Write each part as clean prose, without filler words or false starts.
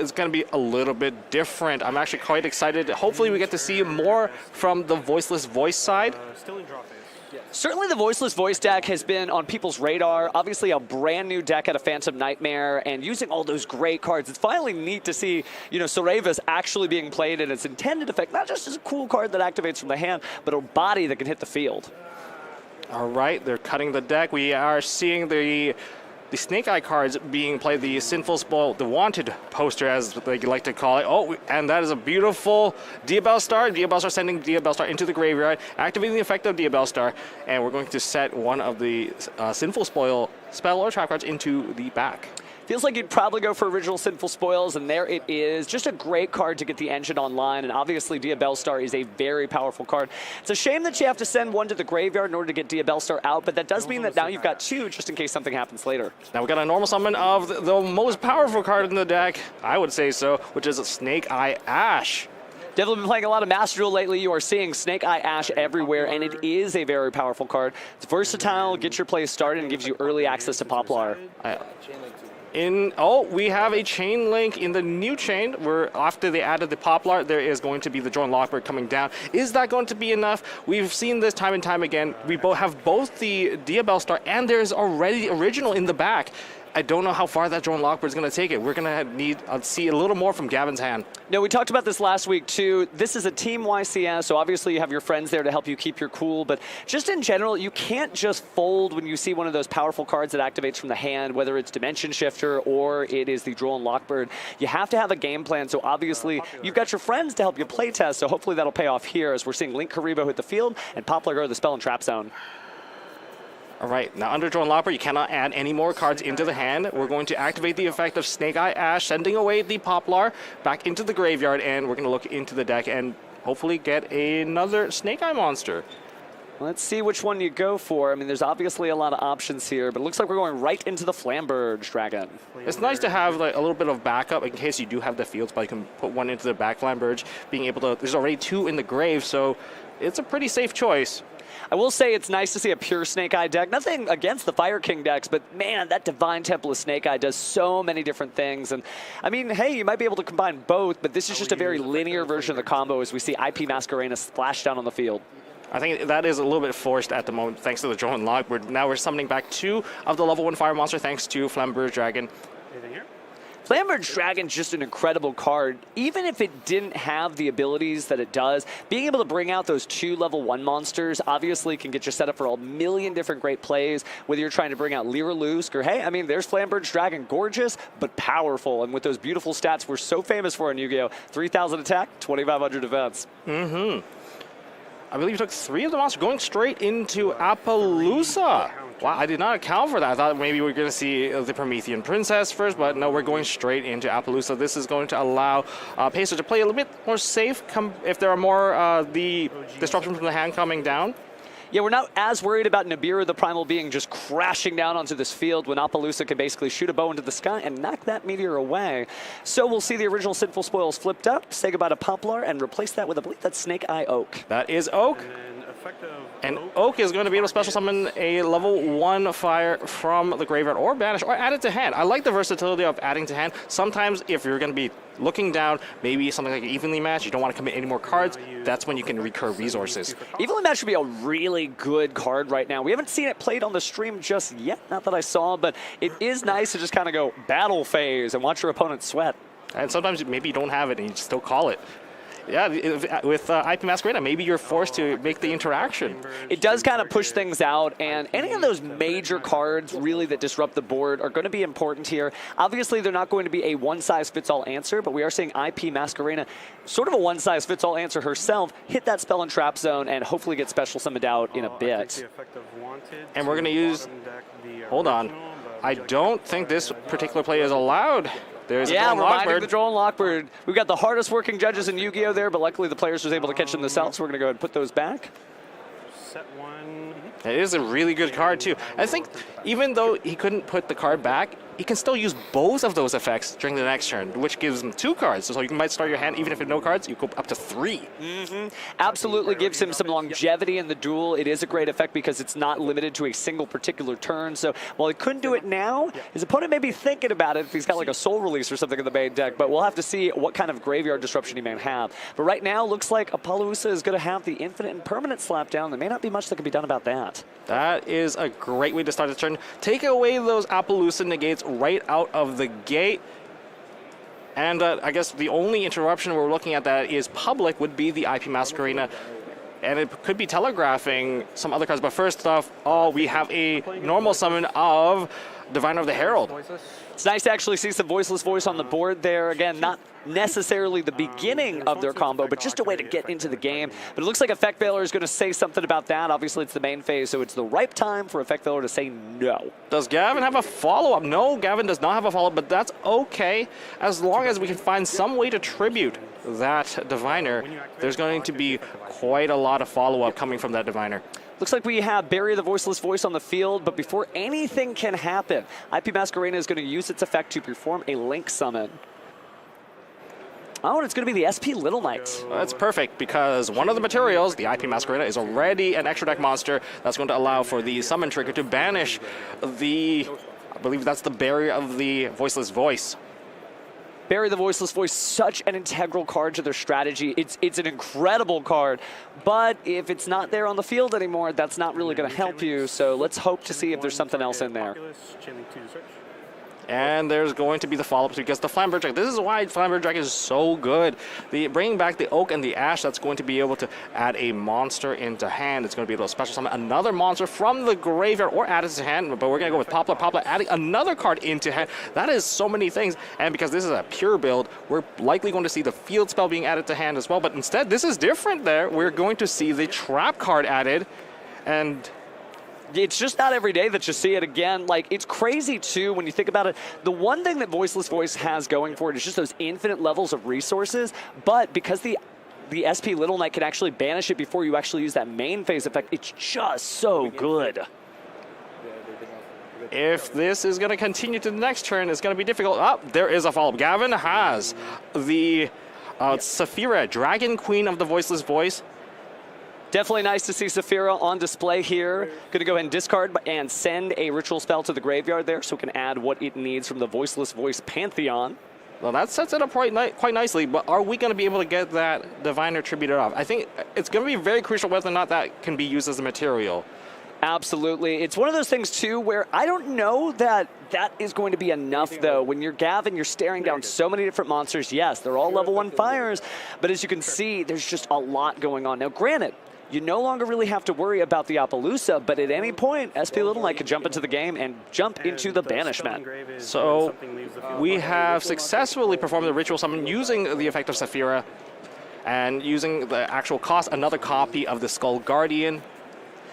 is going to be a little bit different. I'm actually quite excited. Hopefully we get to see more from the Voiceless voice side. Still in draw phase. Certainly the Voiceless voice deck has been on people's radar. Obviously a brand new deck out of Phantom Nightmare and using all those great cards. It's finally neat to see, Sorevis actually being played in its intended effect, not just as a cool card that activates from the hand, but a body that can hit the field. All right, they're cutting the deck. We are seeing the Snake Eye cards being played, the Sinful Spoil, the Wanted poster, as they like to call it. Oh, and that is a beautiful Diabell Star. Diabell Star sending Diabell Star into the graveyard, activating the effect of Diabell Star, and we're going to set one of the Sinful Spoil spell or trap cards into the back. Feels like you'd probably go for original Sinful Spoils, and there it is. Just a great card to get the engine online, and obviously Diabell Star is a very powerful card. It's a shame that you have to send one to the graveyard in order to get Diabell Star out, but that does mean that now you've got two just in case something happens later. Now we got a normal summon of the most powerful card in the deck, I would say so, which is a Snake Eye Ash. Definitely been playing a lot of Master Duel lately. You are seeing Snake Eye Ash everywhere, and it is a very powerful card. It's versatile, gets your play started, and gives you early access to Poplar. We have a chain link in the new chain where after they added the Poplar, there is going to be the Drone Lockbird coming down. Is that going to be enough? We've seen this time and time again. We have both the Diabell Star and there's already original in the back. I don't know how far that Drone Lockbird is going to take it. We're going to need see a little more from Gavin's hand. No, we talked about this last week too. This is a team YCS, so obviously you have your friends there to help you keep your cool, but just in general, you can't just fold when you see one of those powerful cards that activates from the hand, whether it's Dimension Shifter or it is the Drone Lockbird. You have to have a game plan, so obviously you've got your friends to help you play test, so hopefully that'll pay off here as we're seeing Link Karibo hit the field and Poplar go to the Spell and Trap Zone. All right, now under Drone Lockbird, you cannot add any more cards into the hand. We're going to activate the effect of Snake Eye Ash, sending away the Poplar back into the graveyard, and we're going to look into the deck and hopefully get another Snake Eye monster. Let's see which one you go for. I mean, there's obviously a lot of options here, but it looks like we're going right into the Flamberge Dragon. It's nice to have like a little bit of backup in case you do have the fields, but you can put one into the back Flamberge, being able to, there's already two in the grave, so it's a pretty safe choice. I will say it's nice to see a pure Snake Eye deck. Nothing against the Fire King decks, but man, that Divine Temple of Snake Eye does so many different things. And I mean, hey, you might be able to combine both, but this is just a very linear version of the combo as we see IP Masquerena splash down on the field. I think that is a little bit forced at the moment thanks to the Drone Lockbird. Now we're summoning back two of the level 1 fire monster thanks to Flamberge Dragon. Anything here? Flamberge Dragon's just an incredible card. Even if it didn't have the abilities that it does, being able to bring out those two level 1 monsters obviously can get you set up for a million different great plays, whether you're trying to bring out Lyra Lusk or, hey, I mean, there's Flamberge Dragon, gorgeous, but powerful. And with those beautiful stats we're so famous for in Yu-Gi-Oh! 3,000 attack, 2,500 defense. I believe you took 3 of the monsters going straight into Appaloosa. Wow, I did not account for that. I thought maybe we were going to see the Promethean Princess first, but no, we're going straight into Appaloosa. This is going to allow Pacer to play a little bit more safe if there are more the disruption from the hand coming down. Yeah, we're not as worried about Nibiru, the Primal Being, just crashing down onto this field when Appaloosa can basically shoot a bow into the sky and knock that meteor away. So we'll see the original Sinful Spoils flipped up, say goodbye to Poplar, and replace that with, I believe that's Snake Eye Oak. That is Oak. And Oak is going to be able to special summon a level 1 fire from the graveyard or banish or add it to hand. I like the versatility of adding to hand. Sometimes if you're going to be looking down, maybe something like an evenly match, you don't want to commit any more cards, that's when you can recur resources. Evenly match would be a really good card right now. We haven't seen it played on the stream just yet, not that I saw, but it is nice to just kind of go battle phase and watch your opponent sweat. And sometimes maybe you don't have it and you still call it. Yeah, with IP Masquerena, maybe you're forced to make the interaction. It does kind of push things out, and any of those major cards really that disrupt the board are going to be important here. Obviously, they're not going to be a one-size-fits-all answer, but we are seeing IP Masquerena, sort of a one-size-fits-all answer herself, hit that Spell and Trap Zone and hopefully get special summoned out in a bit. And we're going to use... Hold on. I don't think this particular play is allowed. There's yeah, we're minding the Drone Lockbird. We've got the hardest working judges in Yu-Gi-Oh! There, but luckily the players was able to catch them themselves, so we're going to go ahead and put those back. Set one. It is a really good card, too. I think even though he couldn't put the card back, he can still use both of those effects during the next turn, which gives him 2 cards. So you might start your hand, even if you have no cards, you go up to 3. Absolutely gives him some longevity in the duel. It is a great effect because it's not limited to a single particular turn. So while he couldn't do it now, his opponent may be thinking about it if he's got like a soul release or something in the main deck, but we'll have to see what kind of graveyard disruption he may have. But right now, looks like Apollousa is going to have the infinite and permanent slap down. There may not be much that can be done about that. That is a great way to start the turn. Take away those Appaloosa negates right out of the gate. And I guess the only interruption we're looking at that is public would be the IP Masquerena. And it could be telegraphing some other cards. But first off, we have a normal summon of Diviner of the Herald. It's nice to actually see some Voiceless Voice on the board there. Again, not necessarily the beginning of their combo, but just a way to get into the game. But it looks like Effect Veiler is going to say something about that. Obviously, it's the main phase, so it's the right time for Effect Veiler to say no. Does Gavin have a follow-up? No, Gavin does not have a follow-up, but that's okay. As long as we can find some way to tribute that Diviner, there's going to be quite a lot of follow-up coming from that Diviner. Looks like we have Bury the Voiceless Voice on the field, but before anything can happen, IP Masquerena is going to use its effect to perform a Link Summon. Oh, and it's going to be the SP Little Knight. That's perfect, because one of the materials, the IP Masquerena, is already an extra deck monster that's going to allow for the summon trigger to banish the, I believe that's the barrier of the Voiceless Voice. Bury the Voiceless Voice, such an integral card to their strategy. It's an incredible card, but if it's not there on the field anymore, that's not really going to help you. So let's hope to see if there's something else in there. And there's going to be the follow-ups because the Flamberge Dragon, this is why Flamberge Dragon is so good. Bringing back the Oak and the Ash, that's going to be able to add a monster into hand. It's going to be able to special summon another monster from the graveyard or add it to hand, but we're going to go with Poplar. Poplar adding another card into hand. That is so many things, and because this is a pure build, we're likely going to see the field spell being added to hand as well, but instead, this is different there. We're going to see the Trap card added, and it's just not every day that you see it again. Like, it's crazy, too, when you think about it. The one thing that Voiceless Voice has going for it is just those infinite levels of resources, but because the SP Little Knight can actually banish it before you actually use that main phase effect, it's just so good. If this is going to continue to the next turn, it's going to be difficult. Oh, there is a follow-up. Gavin has the Saphira, Dragon Queen of the Voiceless Voice. Definitely nice to see Saphira on display here. Going to go ahead and discard and send a ritual spell to the graveyard there so it can add what it needs from the Voiceless Voice Pantheon. Well, that sets it up quite nicely, but are we going to be able to get that Diviner tributed off? I think it's going to be very crucial whether or not that can be used as a material. Absolutely. It's one of those things, too, where I don't know that is going to be enough, though. When you're Gavin, you're staring down so many different monsters. Yes, they're all level 1 fires, but as you can see, there's just a lot going on. Now, granted, you no longer really have to worry about the Appaloosa, but at any point, SP Little Knight could jump into the game and jump into the banishment. So we have successfully performed the ritual summon using the effect of Saphira and using the actual cost, another copy of the Skull Guardian.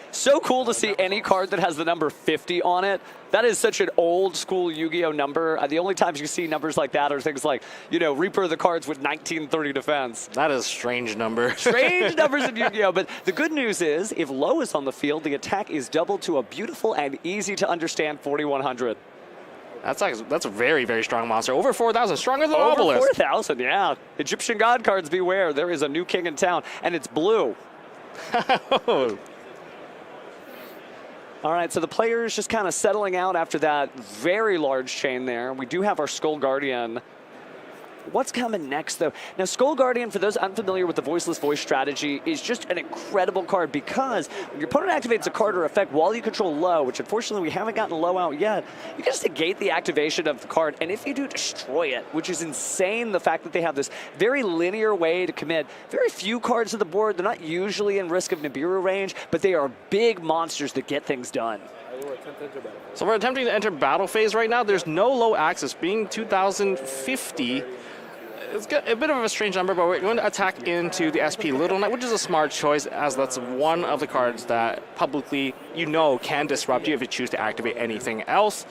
So cool to see any card that has the number 50 on it. That is such an old school Yu-Gi-Oh number. The only times you see numbers like that are things like, you know, Reaper of the Cards with 1930 defense. That is a strange number. Strange numbers in Yu-Gi-Oh! But the good news is, if low is on the field, the attack is doubled to a beautiful and easy to understand 4100. That's a very, very strong monster. Over 4,000, stronger than Over Obelisk. 4,000, yeah. Egyptian God cards, beware. There is a new king in town, and it's blue. All right, so the players just kind of settling out after that very large chain there. We do have our Skull Guardian. What's coming next, though? Now, Skull Guardian, for those unfamiliar with the Voiceless Voice strategy, is just an incredible card because when your opponent activates a card or effect while you control low, which unfortunately we haven't gotten low out yet, you can just negate the activation of the card, and if you do, destroy it, which is insane, the fact that they have this very linear way to commit very few cards to the board. They're not usually in risk of Nibiru range, but they are big monsters that get things done. So we're attempting to enter battle phase right now. There's no low access, being 2,050. It's got a bit of a strange number, but we're going to attack into the SP Little Knight, which is a smart choice, as that's one of the cards that publicly, you know, can disrupt you if you choose to activate anything else.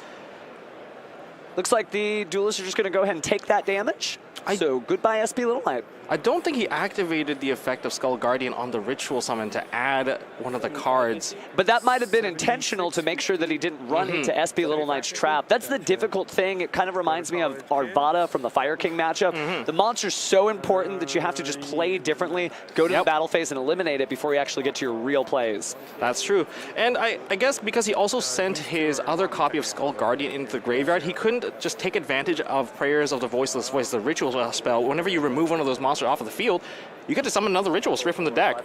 Looks like the duelists are just going to go ahead and take that damage. So goodbye SP Little Knight. I don't think he activated the effect of Skull Guardian on the ritual summon to add one of the cards. But that might have been intentional to make sure that he didn't run into SP Little Knight's trap. That's the difficult thing. It kind of reminds me of Arvada from the Fire King matchup. The monster's so important that you have to just play differently, go to the battle phase and eliminate it before you actually get to your real plays. That's true. And I guess because he also sent his other copy of Skull Guardian into the graveyard, he couldn't just take advantage of Prayers of the Voiceless Voice, the ritual spell. Whenever you remove one of those monsters off of the field, you get to summon another ritual straight from the deck.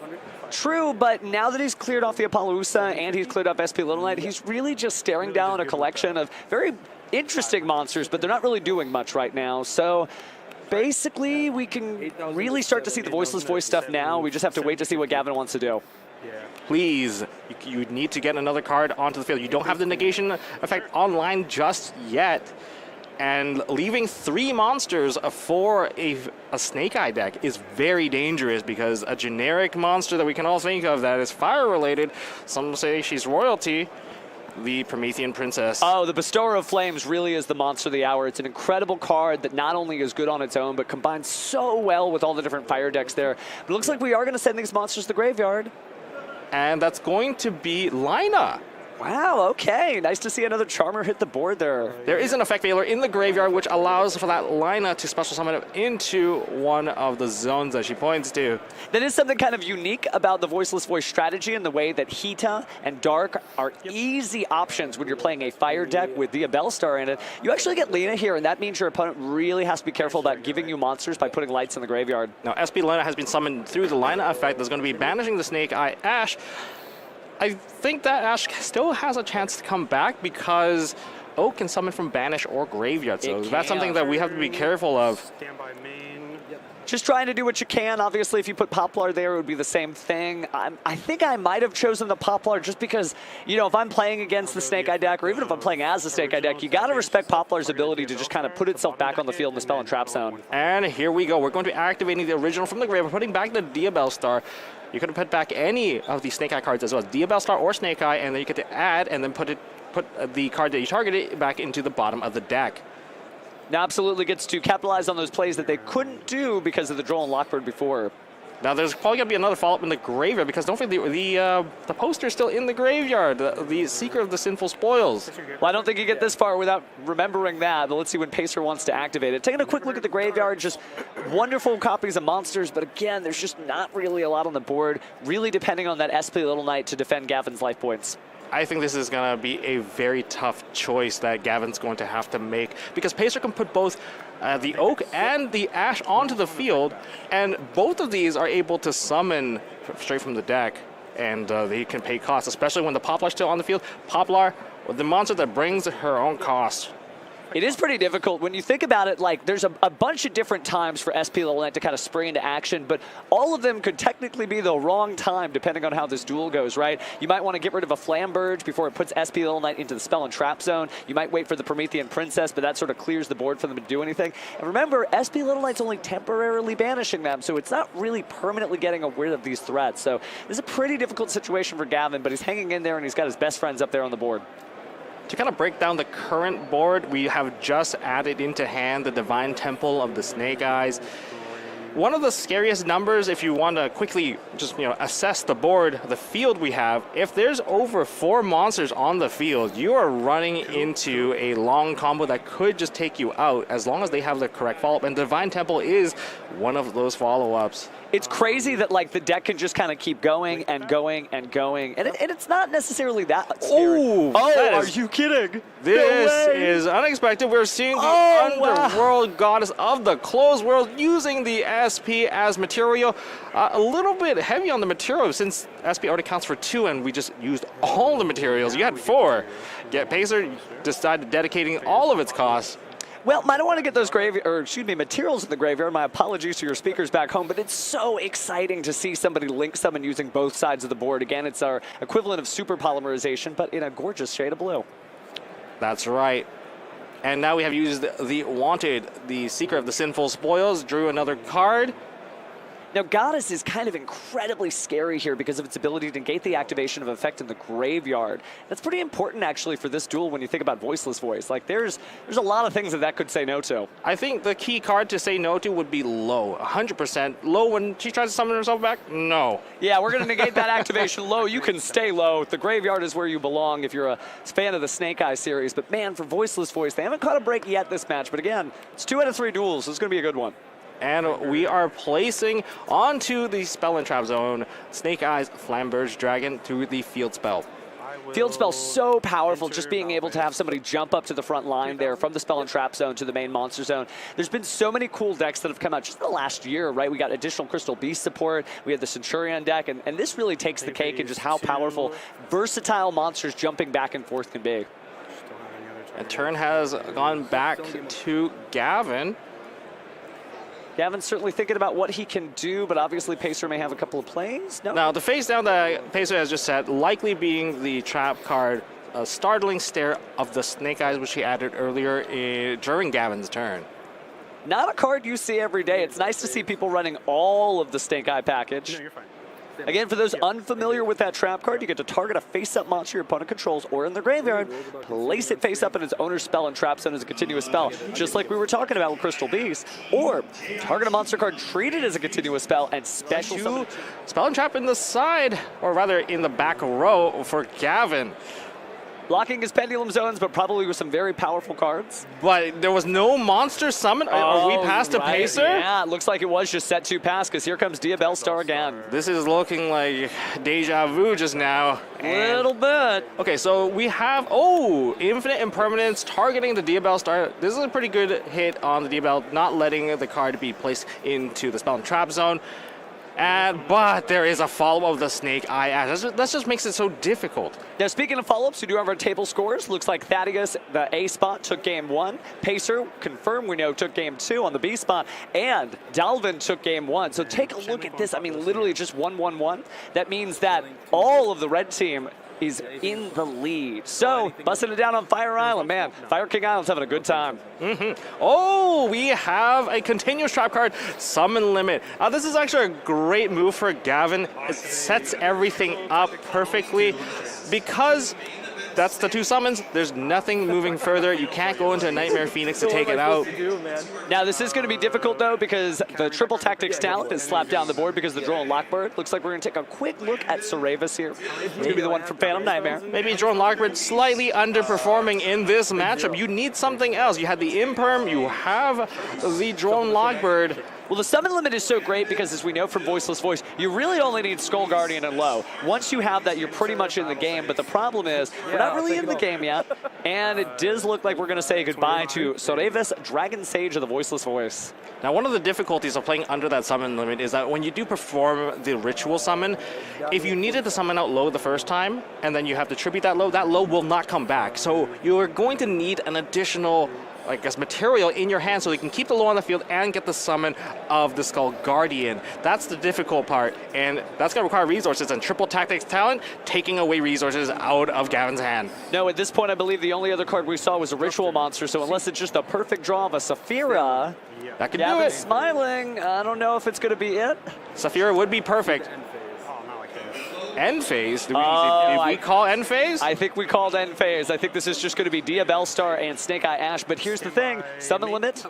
True, but now that he's cleared off the Apollousa and he's cleared up SP Little Knight, he's really just staring down a collection of very interesting monsters, but they're not really doing much right now. So basically, we can really start to see the Voiceless Voice stuff now. We just have to wait to see what Gavin wants to do. Please, you need to get another card onto the field. You don't have the negation effect online just yet. And leaving 3 monsters for a Snake Eye deck is very dangerous because a generic monster that we can all think of that is fire-related, some say she's royalty, the Promethean Princess. Oh, the Bestower of Flames really is the monster of the hour. It's an incredible card that not only is good on its own, but combines so well with all the different fire decks there. But it looks like we are going to send these monsters to the graveyard. And that's going to be Lina. Wow, okay. Nice to see another Charmer hit the board there. There is an effect veiler in the graveyard which allows for that Lina to special summon it into one of the zones that she points to. That is something kind of unique about the Voiceless Voice strategy in the way that Hita and Dark are easy options when you're playing a fire deck with the Bellstar in it. You actually get Lina here, and that means your opponent really has to be careful about giving you monsters by putting lights in the graveyard. Now, SP Lina has been summoned through the Lina effect that's going to be banishing the Snake Eye Ash. I think that Ash still has a chance to come back because Oak can summon from Banish or Graveyard, so that's something that we have to be careful of. Standby main. Just trying to do what you can. Obviously, if you put Poplar there, it would be the same thing. I think I might have chosen the Poplar just because, you know, if I'm playing against the Snake Eye deck, or even if I'm playing as the Snake Eye deck, you got to respect Poplar's ability to just kind of put itself back on the field in the spell and trap zone. And here we go. We're going to be activating the original from the grave. We're putting back the Diabellstar. You could put back any of the Snake Eye cards as well, Diabellstar or Snake Eye, and then you get to add and then put the card that you targeted back into the bottom of the deck. Now absolutely gets to capitalize on those plays that they couldn't do because of the Droll and Lockbird before. Now there's probably going to be another follow-up in the graveyard because don't forget the poster's still in the graveyard, the Seeker of the Sinful Spoils. Well, I don't think you get this far without remembering that, but let's see when Pacer wants to activate it. Taking a quick look at the graveyard, just wonderful copies of monsters, but again, there's just not really a lot on the board, really depending on that SP Little Knight to defend Gavin's life points. I think this is going to be a very tough choice that Gavin's going to have to make because Pacer can put both the Oak and the Ash onto the field, and both of these are able to summon straight from the deck, and they can pay costs, especially when the Poplar's still on the field. Poplar, the monster that brings her own cost. It is pretty difficult. When you think about it, like, there's a bunch of different times for SP Little Knight to kind of spring into action, but all of them could technically be the wrong time depending on how this duel goes, right? You might want to get rid of a Flamberge before it puts SP Little Knight into the spell and trap zone. You might wait for the Promethean Princess, but that sort of clears the board for them to do anything. And remember, SP Little Knight's only temporarily banishing them, so it's not really permanently getting rid of these threats. So this is a pretty difficult situation for Gavin, but he's hanging in there and he's got his best friends up there on the board. To kind of break down the current board, we have just added into hand the Divine Temple of the Snake Eyes. One of the scariest numbers, if you want to quickly just assess the board, the field we have, if there's over 4 monsters on the field, you are running into a long combo that could just take you out as long as they have the correct follow-up, and Divine Temple is one of those follow-ups. It's crazy that, like, the deck can just kind of keep going and going and going, and it's not necessarily that scary. Oh, are you kidding? This is unexpected. We're seeing the Underworld Goddess of the Closed World using the SP as material. A little bit heavy on the material since SP already counts for 2 and we just used all the materials. You had 4. Yet Pacer decided dedicating all of its costs. Well, I don't want to get those materials in the graveyard. My apologies to your speakers back home, but it's so exciting to see somebody link summon using both sides of the board. Again, it's our equivalent of super polymerization, but in a gorgeous shade of blue. That's right. And now we have used the Wanted, the Seeker of the Sinful Spoils, drew another card. Now, Goddess is kind of incredibly scary here because of its ability to negate the activation of effect in the graveyard. That's pretty important, actually, for this duel when you think about Voiceless Voice. Like, there's a lot of things that could say no to. I think the key card to say no to would be Low. 100%. Low when she tries to summon herself back? No. Yeah, we're going to negate that activation. Low, you can stay low. The graveyard is where you belong if you're a fan of the Snake Eye series. But, man, for Voiceless Voice, they haven't caught a break yet this match. But, again, it's 2 out of 3 duels, so it's going to be a good one. And we are placing onto the Spell and Trap Zone Snake Eyes Flamberge Dragon through the Field Spell. Field Spell so powerful, just being able to have somebody jump up to the front line there from the Spell and Trap Zone to the main Monster Zone. There's been so many cool decks that have come out just in the last year, right? We got additional Crystal Beast support, we had the Centurion deck, and this really takes the cake in just how powerful, versatile monsters jumping back and forth can be. And turn has gone back to Gavin. Gavin's certainly thinking about what he can do, but obviously Pacer may have a couple of plays. No? Now, the face down that Pacer has just said, likely being the trap card, a startling stare of the Snake Eyes, which he added earlier during Gavin's turn. Not a card you see every day. It's nice to see people running all of the Snake Eye package. No, you're fine. Again, for those unfamiliar with that trap card, you get to target a face-up monster your opponent controls or in the graveyard, place it face-up in its owner's spell and trap zone as a continuous spell, just like we were talking about with Crystal Beast, or target a monster card treated as a continuous spell and special summon. Spell and Trap in the side, or rather in the back row for Gavin. Blocking his pendulum zones, but probably with some very powerful cards. But there was no monster summon. Are we past a Pacer? Yeah, it looks like it was just set to pass because here comes Diabell Star again. This is looking like deja vu just now. A little bit. Okay, so we have, Infinite Impermanence targeting the Diabell Star. This is a pretty good hit on the Diabell, not letting the card be placed into the Spell and Trap Zone. But there is a follow-up of the Snake Eye Ash. That just makes it so difficult. Now, speaking of follow-ups, we do have our table scores. Looks like Thaddeus, the A spot, took game 1. Pacer, confirmed we know, took game 2 on the B spot. And Dalvin took game 1. So take a look at this. I mean, literally just 1-1-1. That means that all of the red team is in the lead. So, busting it down on Fire Island, man. Fire King Island's having a good time. We have a continuous trap card, Summon Limit. This is actually a great move for Gavin. It sets everything up perfectly because that's the 2 summons. There's nothing moving further. You can't go into a Nightmare Phoenix to take it out. Now, this is going to be difficult, though, because the Triple Tactics talent is slapped down the board because of the Drone Lockbird. Looks like we're going to take a quick look at Cerevis here. It's going to be the one from Phantom Nightmare. Maybe Drone Lockbird slightly underperforming in this matchup. You need something else. You had the Imperm, you have the Drone Lockbird. Well, the summon limit is so great because, as we know from Voiceless Voice, you really only need Skull Guardian and Low. Once you have that, you're pretty much in the game, but the problem is we're not really in the game yet, and it does look like we're going to say goodbye to Cerevis, Dragon Sage of the Voiceless Voice. Now, one of the difficulties of playing under that summon limit is that when you do perform the ritual summon, if you needed to summon out Low the first time, and then you have to tribute that Low will not come back. So you're going to need an additional material in your hand so you can keep the Low on the field and get the summon of the Skull Guardian. That's the difficult part, and that's going to require resources, and Triple Tactics talent taking away resources out of Gavin's hand. No, at this point, I believe the only other card we saw was a Ritual Monster, so unless it's just a perfect draw of a Saphira, that could do Gavin's it. smiling. I don't know if it's going to be it. Saphira would be perfect. End phase? Did we call end phase? I think we called end phase. I think this is just going to be Diabell Star and Snake Eye Ash. But here's the thing, summon limit.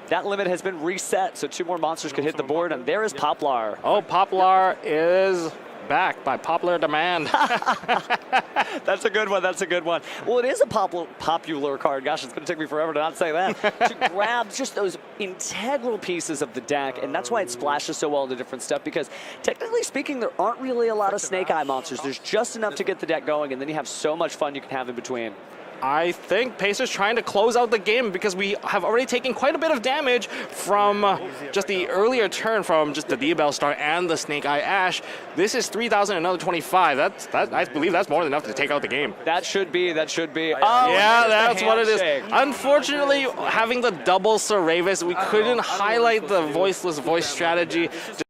That limit has been reset, so 2 more monsters could hit the board, and there is Poplar. Poplar is back by popular demand. That's a good one. That's a good one. Well, it is a popular card. Gosh, it's going to take me forever to not say that. To grab just those integral pieces of the deck, and that's why it splashes so well into different stuff, because technically speaking, there aren't really a lot of Snake Eye monsters. There's just enough to get the deck going, and then you have so much fun you can have in between. I think Pacer's trying to close out the game because we have already taken quite a bit of damage from just the earlier turn from just the Diabell Star and the Snake Eye Ash. This is 3,000, another 25. I believe that's more than enough to take out the game. That should be. Oh, yeah, that's what it is. Unfortunately, having the double Cerevis, we couldn't highlight the Voiceless Voice strategy.